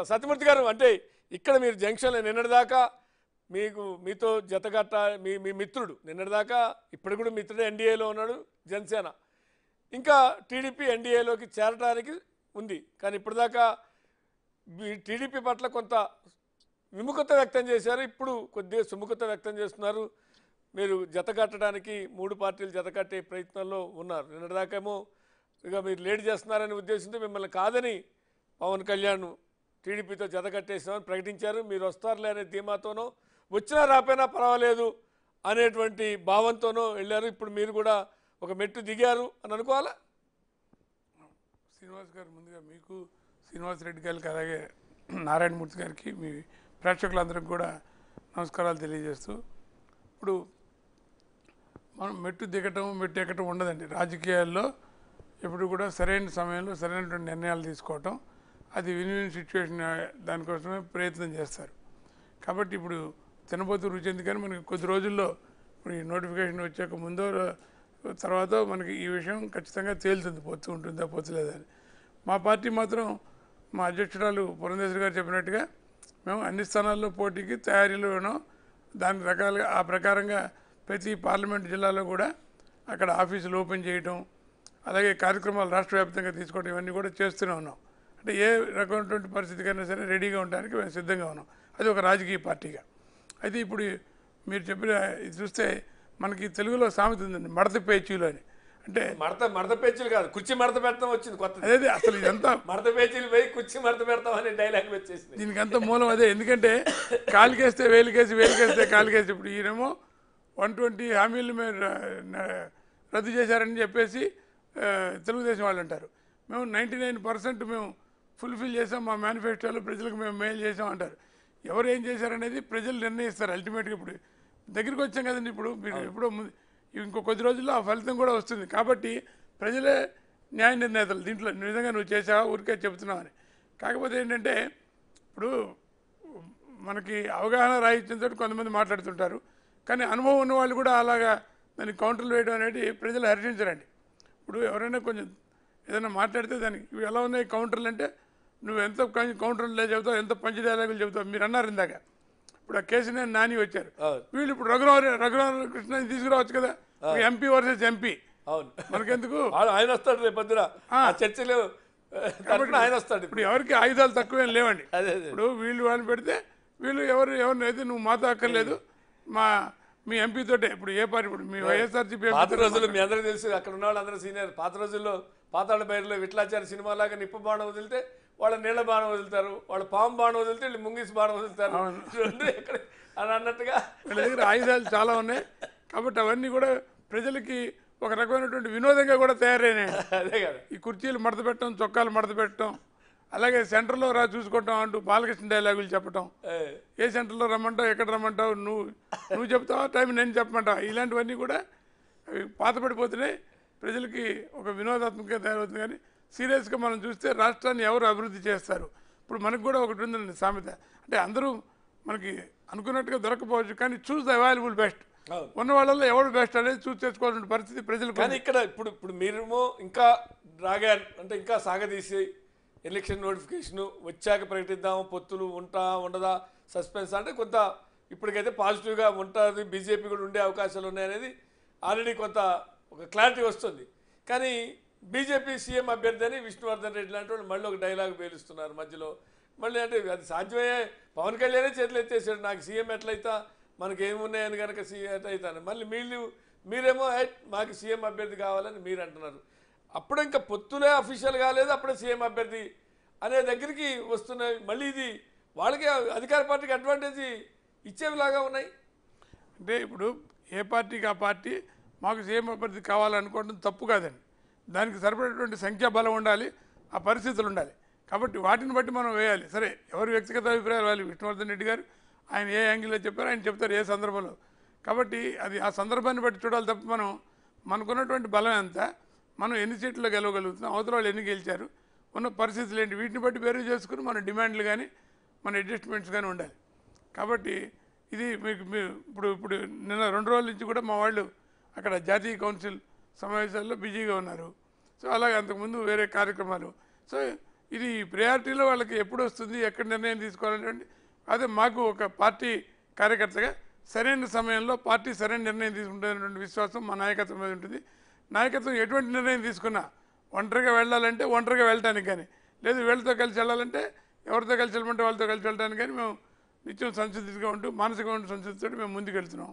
సత్యమూర్తి గారు అంటే ఇక్కడ మీరు జంక్షన్లో నిన్నటిదాకా మీతో జతగట్ట మీ మిత్రుడు నిన్నటిదాకా ఇప్పుడు కూడా మిత్రుడు ఎన్డీఏలో ఉన్నాడు జనసేన ఇంకా టీడీపీ ఎన్డీఏలోకి చేరడానికి ఉంది కానీ ఇప్పటిదాకా టీడీపీ పట్ల కొంత విముఖత వ్యక్తం చేశారు ఇప్పుడు కొద్దిగా సుముఖత వ్యక్తం చేస్తున్నారు మీరు జతకట్టడానికి మూడు పార్టీలు జతకట్టే ప్రయత్నంలో ఉన్నారు నిన్నటిదాకేమో ఇక మీరు లేట్ చేస్తున్నారనే ఉద్దేశంతో మిమ్మల్ని కాదని పవన్ కళ్యాణ్ టీడీపీతో జతకట్టేసామని ప్రకటించారు మీరు వస్తారులే అనే ధీమాతోనో వచ్చినా రాపోయినా పర్వాలేదు అనేటువంటి భావంతోనో వెళ్ళారు ఇప్పుడు మీరు కూడా ఒక మెట్టు దిగారు అని అనుకోవాలా శ్రీనివాస్ గారు ముందుగా మీకు శ్రీనివాస్ రెడ్డి గారికి అలాగే నారాయణమూర్తి గారికి మీ ప్రేక్షకులందరికీ కూడా నమస్కారాలు తెలియజేస్తూ ఇప్పుడు మనం మెట్టు దిగటం మెట్టు ఎక్కటం ఉండదండి రాజకీయాల్లో ఎప్పుడు కూడా సరైన సమయంలో సరైనటువంటి నిర్ణయాలు తీసుకోవటం అది విన్ విన్ సిచ్యువేషన్ దానికోసమే ప్రయత్నం చేస్తారు కాబట్టి ఇప్పుడు తినబోతు రుచి ఎందుకని మనకి కొద్ది రోజుల్లో ఇప్పుడు ఈ నోటిఫికేషన్ వచ్చాక ముందో తర్వాత మనకి ఈ విషయం ఖచ్చితంగా తేలుతుంది పొత్తు ఉంటుందా పొత్తు లేదని మా పార్టీ మాత్రం మా అధ్యక్షురాలు పురంధేశ్వరి గారు చెప్పినట్టుగా మేము అన్ని స్థానాల్లో పోటీకి తయారీలో ఉన్నాం దాని రకాలుగా ఆ ప్రకారంగా ప్రతి పార్లమెంట్ జిల్లాలో కూడా అక్కడ ఆఫీసులు ఓపెన్ చేయటం అలాగే కార్యక్రమాలు రాష్ట్ర వ్యాప్తంగా తీసుకోవడం ఇవన్నీ కూడా చేస్తూనే ఉన్నాం అంటే ఏ రకమైనటువంటి పరిస్థితికైనా సరే రెడీగా ఉండడానికి మేము సిద్ధంగా ఉన్నాం అది ఒక రాజకీయ పార్టీగా అయితే ఇప్పుడు మీరు చెప్పిన ఇది చూస్తే మనకి తెలుగులో సామెత ఉందండి మడత పేచీలు అని అంటే మడత పేచీలు కాదు కుర్చీ మడత పెడతాం వచ్చింది కొత్త అదే అసలు ఇదంతా మడత పేచీలు పోయి కుర్చీ మడత పెడతాం అనే డైలాగ్ వచ్చేసింది దీనికి అంత మూలం అదే ఎందుకంటే కాలుకేస్తే వేలికేసి వేలికేస్తే కాలుకేసి ఇప్పుడు ఈయనేమో 120 హామీలు మేము రద్దు చేశారని చెప్పేసి తెలుగుదేశం వాళ్ళు అంటారు మేము 99% మేము ఫుల్ఫిల్ చేసాం మా మేనిఫెస్టోలో ప్రజలకు మేము మెయిల్ చేసాం అంటారు ఎవరు ఏం చేశారనేది ప్రజలు నిర్ణయిస్తారు అల్టిమేట్గా ఇప్పుడు దగ్గరికి వచ్చాం కదండి ఇప్పుడు మీరు ఎప్పుడో ఇంకో కొద్ది రోజుల్లో ఆ ఫలితం కూడా వస్తుంది కాబట్టి ప్రజలే న్యాయ నిర్ణేతలు దీంట్లో నిజంగా నువ్వు చేసావా ఊరికే చెబుతున్నావని కాకపోతే ఏంటంటే ఇప్పుడు మనకి అవగాహన రాయించిన కొంతమంది మాట్లాడుతుంటారు కానీ అనుభవం ఉన్న వాళ్ళు కూడా అలాగా దానికి కౌంటర్లు వేయడం అనేది ప్రజలు హర్షించరండి ఇప్పుడు ఎవరైనా కొంచెం ఏదైనా మాట్లాడితే దానికి ఇవి ఎలా ఉన్నాయి కౌంటర్లు అంటే నువ్వు ఎంత కౌంటర్లు చెబుతావు ఎంత పంచ డైలాగులు చెబుతావు మీరు అన్నారు ఇందాక ఇప్పుడు ఆ కేసునే నాని వచ్చారు వీళ్ళు ఇప్పుడు రఘురామకృష్ణని తీసుకురావచ్చు కదా ఎంపీ వర్సెస్ ఎంపీ అవును మనకెందుకు ఆయన వస్తాడు రేపు పొద్దున చర్చలు ఆయన వస్తాడు ఇప్పుడు ఎవరికి ఆయుధాలు తక్కువేం లేవండి ఇప్పుడు వీళ్ళు వాళ్ళని పెడితే వీళ్ళు ఎవరిని అయితే నువ్వు మాతో అక్కర్లేదు మీ ఎంపీ తోటే ఇప్పుడు ఏ పార్టీ ఇప్పుడు మీ వైఎస్ఆర్సీపీ పాత రోజుల్లో మీ అందరికీ తెలుసు అక్కడ ఉన్న వాళ్ళు అందరూ సీనియర్ పాత రోజుల్లో పాతాళ బైర్లో విట్లాచారి సినిమాలాగా నిప్పు బాణం వదిలితే వాళ్ళ నీళ్ళ బాణం వదులుతారు వాళ్ళ పాము బాణం వదిలితే వీళ్ళు ముంగిసి బాణం వదులుతారు రెండు ఎక్కడ అని అన్నట్టుగా వీళ్ళ దగ్గర ఆయుధాలు చాలా ఉన్నాయి కాబట్టి అవన్నీ కూడా ప్రజలకి ఒక రకమైనటువంటి వినోదంగా కూడా తయారైనాయి అదే కదా ఈ కుర్చీలు మడత పెట్టడం చొక్కాలు మడత పెట్టడం అలాగే సెంటర్లో రా చూసుకోవటం అంటూ బాలకృష్ణ డైలాగులు చెప్పటం ఏ సెంటర్లో రమ్మంటావు ఎక్కడ రమ్మంటావు నువ్వు చెప్తావా టైం నేను చెప్పమంటావా ఇలాంటివన్నీ కూడా పాతపడిపోతున్నాయి ప్రజలకి ఒక వినోదాత్మకంగా తయారవుతుంది కానీ సీరియస్గా మనం చూస్తే రాష్ట్రాన్ని ఎవరు అభివృద్ధి చేస్తారు ఇప్పుడు మనకు కూడా ఒకటి ఉందండి సామెత అంటే అందరూ మనకి అనుకున్నట్టుగా దొరకపోవచ్చు కానీ చూస్ ద అవైలబుల్ బెస్ట్ ఉన్న వాళ్ళల్లో ఎవరు బెస్ట్ అనేది చూస్ చేసుకోవాల్సిన పరిస్థితి ప్రజలు కానీ ఇక్కడ ఇప్పుడు మీరేమో ఇంకా డ్రాగన్ అంటే ఇంకా సాగదీసి ఎలక్షన్ నోటిఫికేషన్ వచ్చాక ప్రకటిద్దాం పొత్తులు ఉండదా సస్పెన్స్ అంటే కొంత ఇప్పటికైతే పాజిటివ్గా ఉంటుంది బీజేపీ కూడా ఉండే అవకాశాలు ఉన్నాయనేది ఆల్రెడీ కొంత ఒక క్లారిటీ వస్తుంది కానీ బీజేపీ సీఎం అభ్యర్థి అని విష్ణువర్ధన్ రెడ్డి లాంటి వాళ్ళు మళ్ళీ ఒక డైలాగ్ పేలుస్తున్నారు మధ్యలో మళ్ళీ అంటే అది సాధ్యమయ్యే పవన్ కళ్యాణే చేతులు ఎత్తేసాడు నాకు సీఎం ఎట్లయితా మనకి ఏమున్నాయని కనుక సీఎం ఎట్లయితాను మళ్ళీ మీరేమో మాకు సీఎం అభ్యర్థి కావాలని మీరు అంటున్నారు అప్పుడు ఇంకా పొత్తులే అఫీషియల్ కాలేదు అప్పుడే సీఎం అభ్యర్థి అనే దగ్గరికి వస్తున్నాయి మళ్ళీ ఇది వాళ్ళకి అధికార పార్టీకి అడ్వాంటేజ్ ఇచ్చేవిలాగా ఉన్నాయి అంటే ఇప్పుడు ఏ పార్టీకి ఆ పార్టీ మాకు సీఎం అభ్యర్థి కావాలనుకోవడం తప్పు కాదండి దానికి సరిపడేటువంటి సంఖ్యాబలం ఉండాలి ఆ పరిస్థితులు ఉండాలి కాబట్టి వాటిని బట్టి మనం వేయాలి సరే ఎవరి వ్యక్తిగత అభిప్రాయాలు వాళ్ళు విష్ణువర్ధన్ రెడ్డి గారు ఆయన ఏ యాంగిల్లో చెప్పారో ఆయన చెప్తారు ఏ సందర్భంలో కాబట్టి అది ఆ సందర్భాన్ని బట్టి చూడాలి తప్ప మనకున్నటువంటి బలం ఎంత మనం ఎన్ని సీట్లు గెలవగలుగుతున్నాం అవతల వాళ్ళు ఎన్ని గెలిచారు ఉన్న పరిస్థితులు ఏంటి వీటిని బట్టి వేరు చేసుకుని మన డిమాండ్లు కానీ మన అడ్జస్ట్మెంట్స్ కానీ ఉండాలి కాబట్టి ఇది ఇప్పుడు నిన్న 2 రోజుల నుంచి కూడా మా వాళ్ళు అక్కడ జాతీయ కౌన్సిల్ సమావేశాల్లో బిజీగా ఉన్నారు సో అలాగే అంతకుముందు వేరే కార్యక్రమాలు సో ఇది ప్రయారిటీలో వాళ్ళకి ఎప్పుడు వస్తుంది, ఎక్కడ నిర్ణయం తీసుకోవాలంటే అదే మాకు ఒక పార్టీ కార్యకర్తగా సరైన సమయంలో పార్టీ సరైన నిర్ణయం తీసుకుంటున్నటువంటి విశ్వాసం మా నాయకత్వం మీద ఉంటుంది. నాయకత్వం ఎటువంటి నిర్ణయం తీసుకున్నా ఒంటరిగా వెళ్ళాలంటే ఒంటరిగా వెళ్ళటానికి కానీ, లేదు వీళ్ళతో కలిసి వెళ్ళాలంటే ఎవరితో కలిసి వెళ్ళమంటే వాళ్ళతో కలిసి వెళ్ళడానికి కానీ మేము నిత్యం సంసిద్ధిగా ఉంటూ మానసికంగా సంసిద్ధితో మేము ముందుకు వెళ్తున్నాం.